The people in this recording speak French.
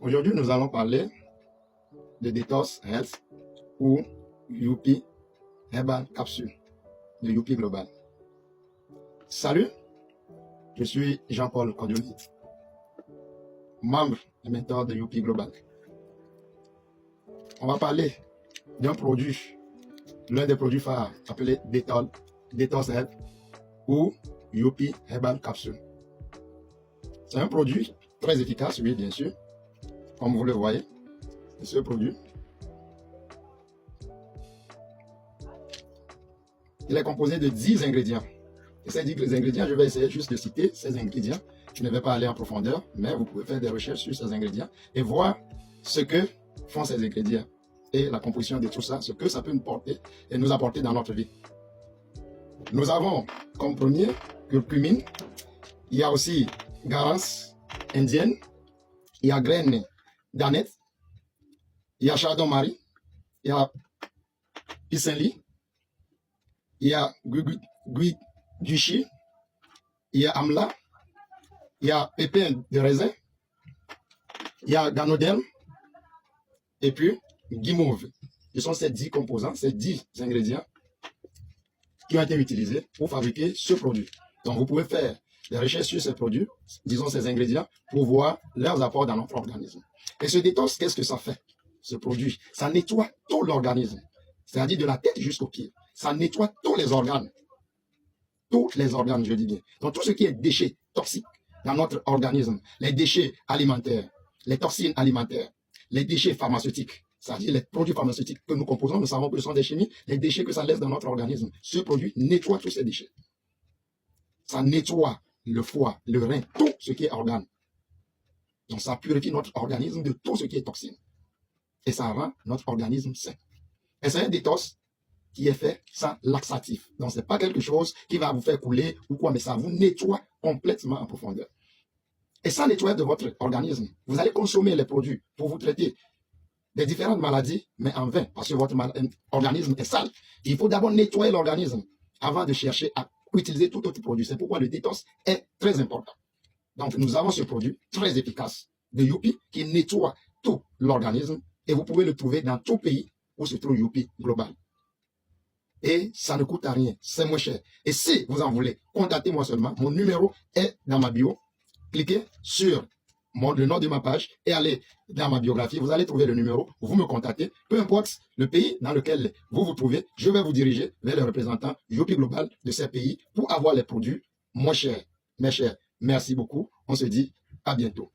Aujourd'hui, nous allons parler de Detox Health ou Youpi Herbal Capsule de Youpi Global. Salut, je suis Jean-Paul Cordioli, membre et mentor de Youpi Global. On va parler d'un produit, l'un des produits phares appelé Detox Health ou Youpi Herbal Capsule. C'est un produit très efficace, oui, bien sûr, comme vous le voyez. Ce produit, il est composé de 10 ingrédients. Et ces 10 ingrédients, je vais essayer juste de citer ces ingrédients. Je ne vais pas aller en profondeur, mais vous pouvez faire des recherches sur ces ingrédients et voir ce que font ces ingrédients et la composition de tout ça, ce que ça peut nous porter et nous apporter dans notre vie. Nous avons comme premier curcumine, il y a aussi garance indienne, il y a graines d'aneth, il y a chardon-marie, il y a pissenlit, il y a guichi, il y a amla, il y a pépins de raisin, il y a ganoderme, et puis guimauve. Ce sont ces 10 composants, ces 10 ingrédients qui ont été utilisés pour fabriquer ce produit. Donc vous pouvez faire des recherches sur ces produits, disons ces ingrédients, pour voir leurs apports dans notre organisme. Et ce détox, qu'est-ce que ça fait? Ce produit, ça nettoie tout l'organisme, c'est-à-dire de la tête jusqu'aux pieds. Ça nettoie tous les organes, je dis bien. Donc tout ce qui est déchets toxiques dans notre organisme, les déchets alimentaires, les toxines alimentaires, les déchets pharmaceutiques, c'est-à-dire les produits pharmaceutiques que nous composons, nous savons que ce sont des chimies, les déchets que ça laisse dans notre organisme. Ce produit nettoie tous ces déchets. Ça nettoie le foie, le rein, tout ce qui est organe. Donc ça purifie notre organisme de tout ce qui est toxine. Et ça rend notre organisme sain. Et c'est un détox qui est fait sans laxatif. Donc ce n'est pas quelque chose qui va vous faire couler ou quoi, mais ça vous nettoie complètement en profondeur. Et sans nettoyer de votre organisme, vous allez consommer les produits pour vous traiter des différentes maladies, mais en vain, parce que votre organisme est sale. Il faut d'abord nettoyer l'organisme avant de chercher à utiliser tout autre produit. C'est pourquoi le détox est très important. Donc nous avons ce produit très efficace de Youpi qui nettoie tout l'organisme et vous pouvez le trouver dans tout pays où se trouve Youpi Global. Et ça ne coûte à rien, c'est moins cher. Et si vous en voulez, contactez-moi seulement. Mon numéro est dans ma bio. Cliquez sur le nom de ma page et allez dans ma biographie. Vous allez trouver le numéro, vous me contactez. Peu importe le pays dans lequel vous vous trouvez, je vais vous diriger vers le représentant Youpi Global de ces pays pour avoir les produits moins chers. Mes chers, merci beaucoup. On se dit à bientôt.